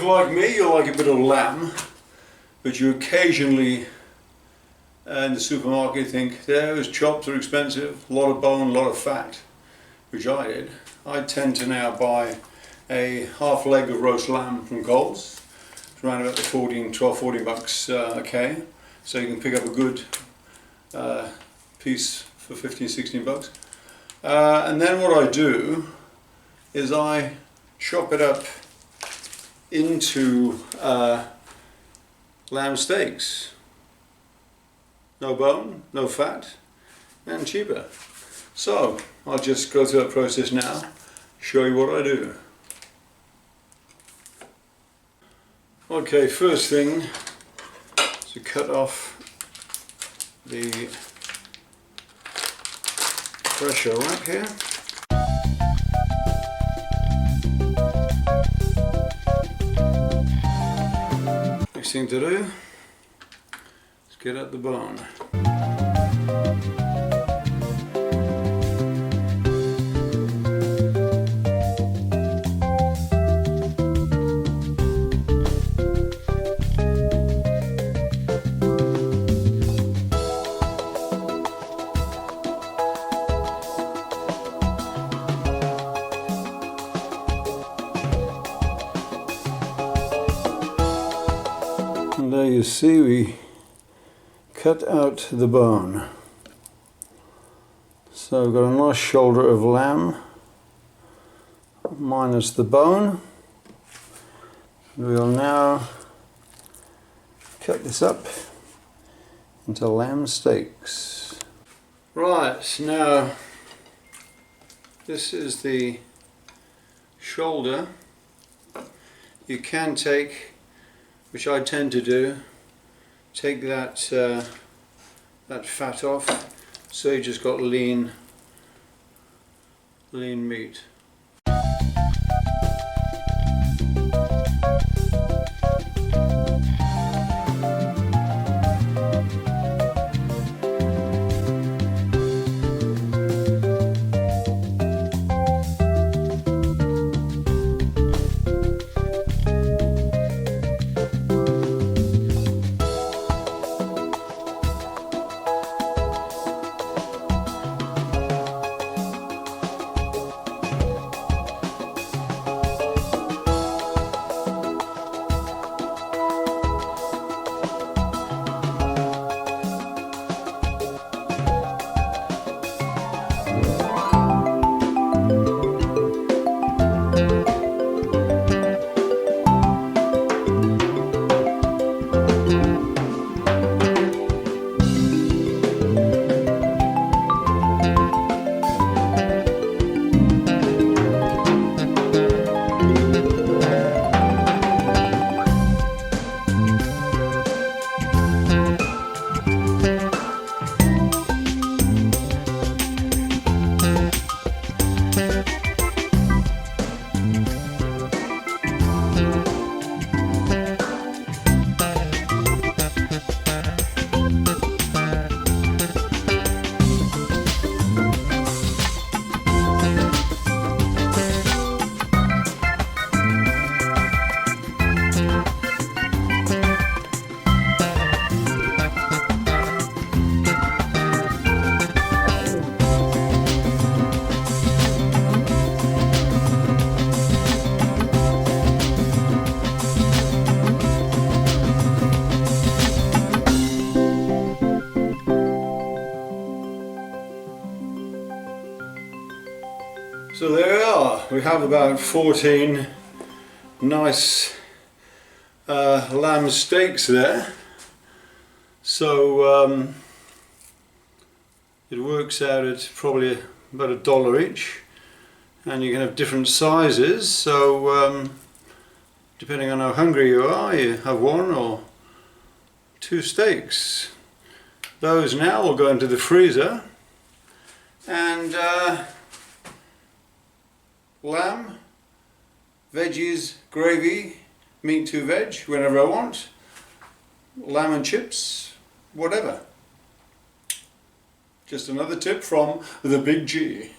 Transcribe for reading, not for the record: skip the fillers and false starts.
like me, you like a bit of lamb, but you occasionally in the supermarket think those chops are expensive, a lot of bone, a lot of fat, which I did. I tend to now buy a half leg of roast lamb from Coles. It's around about the 12-14 bucks a K, so you can pick up a good piece for 15-16 bucks. And then what I do is I chop it up into lamb steaks. No bone, no fat, and cheaper. So I'll just go through that process now, show you what I do. Okay, first thing is to cut off the pressure rack here. Next thing to do is get at the bone. And there you see we cut out the bone. So we've got a nice shoulder of lamb minus the bone. We'll now cut this up into lamb steaks. Right, now this is the shoulder. You can take, which I tend to do, take that fat off, so you just got lean meat. So there we are, we have about 14 nice lamb steaks there. So it works out at probably about $1 each, and you can have different sizes, so depending on how hungry you are, you have 1 or 2 steaks. Those now will go into the freezer, and lamb, veggies, gravy, meat to veg, whenever I want, lamb and chips, whatever. Just another tip from the Big G.